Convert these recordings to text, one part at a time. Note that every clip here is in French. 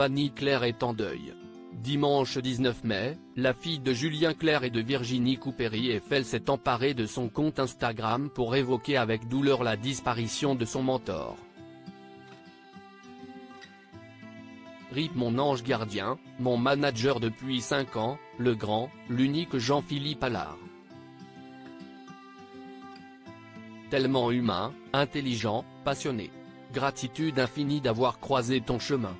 Vanille Claire est en deuil. Dimanche 19 mai, la fille de Julien Clerc et de Virginie Coupéry-Eiffel s'est emparée de son compte Instagram pour évoquer avec douleur la disparition de son mentor. RIP mon ange gardien, mon manager depuis 5 ans, le grand, l'unique Jean-Philippe Allard. Tellement humain, intelligent, passionné. Gratitude infinie d'avoir croisé ton chemin.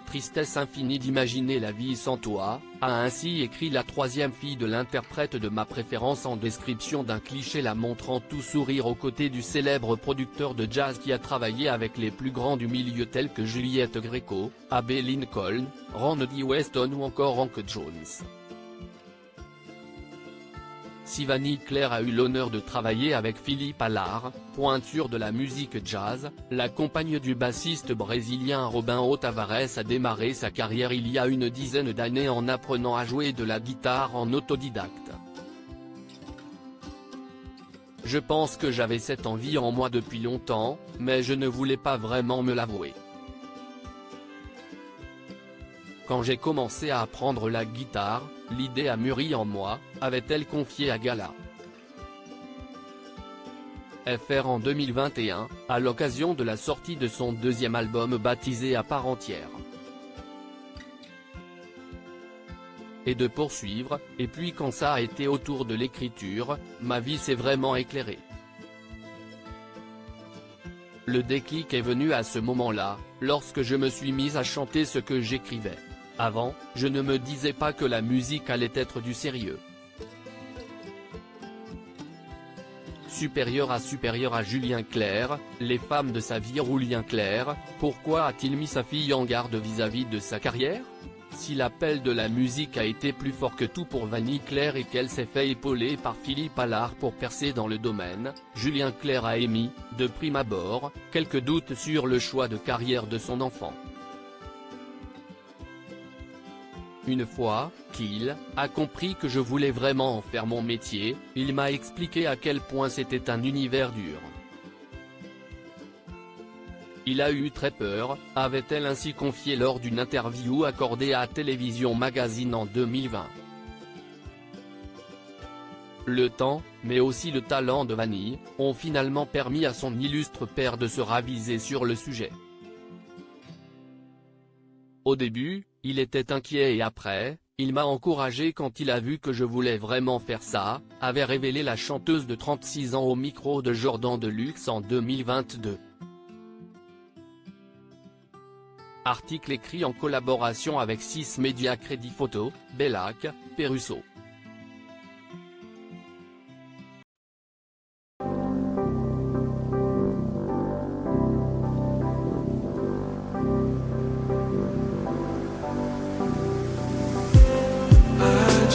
Tristesse infinie d'imaginer la vie sans toi, a ainsi écrit la troisième fille de l'interprète de Ma préférence en description d'un cliché la montrant tout sourire aux côtés du célèbre producteur de jazz qui a travaillé avec les plus grands du milieu tels que Juliette Gréco, Abbey Lincoln, Randy Weston ou encore Hank Jones. Si Vanille Claire a eu l'honneur de travailler avec Philippe Allard, pointure de la musique jazz, la compagne du bassiste brésilien Robinho Tavares a démarré sa carrière il y a une dizaine d'années en apprenant à jouer de la guitare en autodidacte. Je pense que j'avais cette envie en moi depuis longtemps, mais je ne voulais pas vraiment me l'avouer. Quand j'ai commencé à apprendre la guitare, l'idée a mûri en moi, avait-elle confié à Gala. FR en 2021, à l'occasion de la sortie de son deuxième album baptisé À part entière. Et de poursuivre, et puis quand ça a été autour de l'écriture, ma vie s'est vraiment éclairée. Le déclic est venu à ce moment-là, lorsque je me suis mise à chanter ce que j'écrivais. Avant, je ne me disais pas que la musique allait être du sérieux. Supérieur à Julien Clerc, les femmes de sa vie Julien Clerc, pourquoi a-t-il mis sa fille en garde vis-à-vis de sa carrière? Si l'appel de la musique a été plus fort que tout pour Vanille Claire et qu'elle s'est fait épauler par Philippe Allard pour percer dans le domaine, Julien Clerc a émis, de prime abord, quelques doutes sur le choix de carrière de son enfant. Une fois qu'il a compris que je voulais vraiment en faire mon métier, il m'a expliqué à quel point c'était un univers dur. Il a eu très peur, avait-elle ainsi confié lors d'une interview accordée à Télévision Magazine en 2020. Le temps, mais aussi le talent de Vanille, ont finalement permis à son illustre père de se raviser sur le sujet. Au début, il était inquiet et après, il m'a encouragé quand il a vu que je voulais vraiment faire ça, avait révélé la chanteuse de 36 ans au micro de Jordan Deluxe en 2022. Article écrit en collaboration avec 6 médias Crédit Photo, Bellac, Peruso.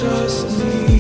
Just need